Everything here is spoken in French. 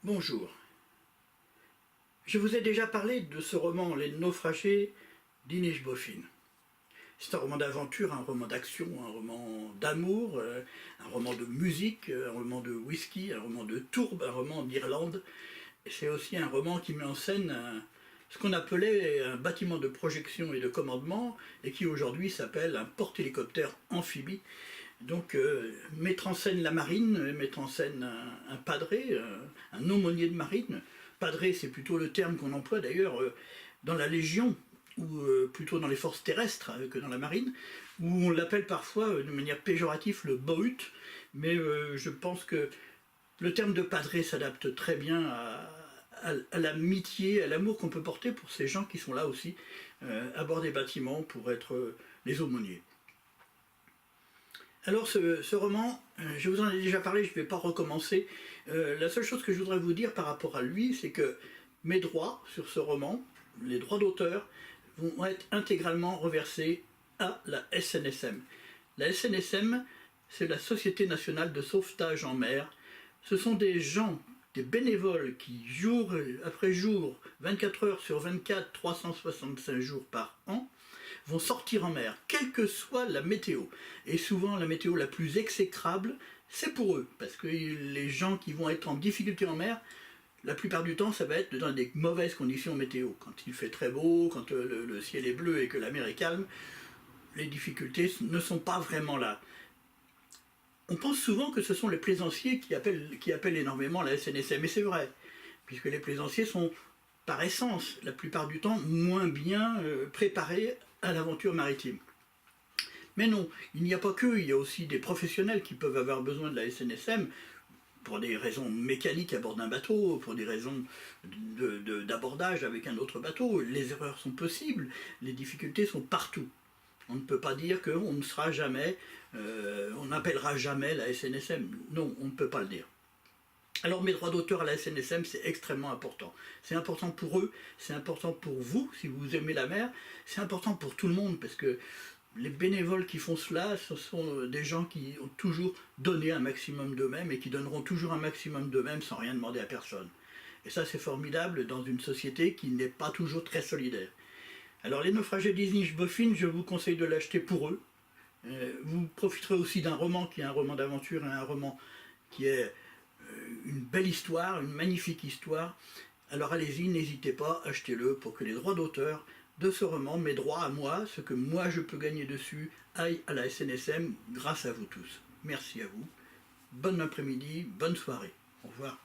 Bonjour. Je vous ai déjà parlé de ce roman Les Naufragés d'Inish Boffin. C'est un roman d'aventure, un roman d'action, un roman d'amour, un roman de musique, un roman de whisky, un roman de tourbe, un roman d'Irlande. C'est aussi un roman qui met en scène ce qu'on appelait un bâtiment de projection et de commandement et qui aujourd'hui s'appelle un porte-hélicoptère amphibie. Donc mettre en scène la marine, mettre en scène un padré, un aumônier de marine. Padré, c'est plutôt le terme qu'on emploie d'ailleurs dans la Légion, ou plutôt dans les forces terrestres que dans la marine, où on l'appelle parfois de manière péjorative le bohut, mais je pense que le terme de padré s'adapte très bien à l'amitié, à l'amour qu'on peut porter pour ces gens qui sont là aussi, à bord des bâtiments pour être les aumôniers. Alors ce roman, je vous en ai déjà parlé, je ne vais pas recommencer. La seule chose que je voudrais vous dire par rapport à lui, c'est que mes droits sur ce roman, les droits d'auteur, vont être intégralement reversés à la SNSM. La SNSM, c'est la Société Nationale de Sauvetage en Mer. Ce sont des gens, des bénévoles qui, jour après jour, 24 heures sur 24, 365 jours par an, vont sortir en mer, quelle que soit la météo. Et souvent, la météo la plus exécrable, c'est pour eux. Parce que les gens qui vont être en difficulté en mer, la plupart du temps, ça va être dans des mauvaises conditions météo. Quand il fait très beau, quand le ciel est bleu et que la mer est calme, les difficultés ne sont pas vraiment là. On pense souvent que ce sont les plaisanciers qui appellent énormément la SNSM, et c'est vrai, puisque les plaisanciers sont, par essence, la plupart du temps, moins bien préparés à l'aventure maritime. Mais non, il n'y a pas que, il y a aussi des professionnels qui peuvent avoir besoin de la SNSM pour des raisons mécaniques à bord d'un bateau, pour des raisons d'abordage avec un autre bateau. Les erreurs sont possibles, les difficultés sont partout. On ne peut pas dire qu'on ne sera jamais, on n'appellera jamais la SNSM. Non, on ne peut pas le dire. Alors mes droits d'auteur à la SNSM, c'est extrêmement important. C'est important pour eux, c'est important pour vous, si vous aimez la mer, c'est important pour tout le monde, parce que les bénévoles qui font cela, ce sont des gens qui ont toujours donné un maximum d'eux-mêmes et qui donneront toujours un maximum d'eux-mêmes sans rien demander à personne. Et ça, c'est formidable dans une société qui n'est pas toujours très solidaire. Alors les naufragés d'Inish Boffin, je vous conseille de l'acheter pour eux. Vous profiterez aussi d'un roman qui est un roman d'aventure et un roman qui est une belle histoire, une magnifique histoire. Alors allez-y, n'hésitez pas, achetez-le pour que les droits d'auteur de ce roman, mes droits à moi, ce que moi je peux gagner dessus, aillent à la SNSM grâce à vous tous. Merci à vous. Bon après-midi, bonne soirée. Au revoir.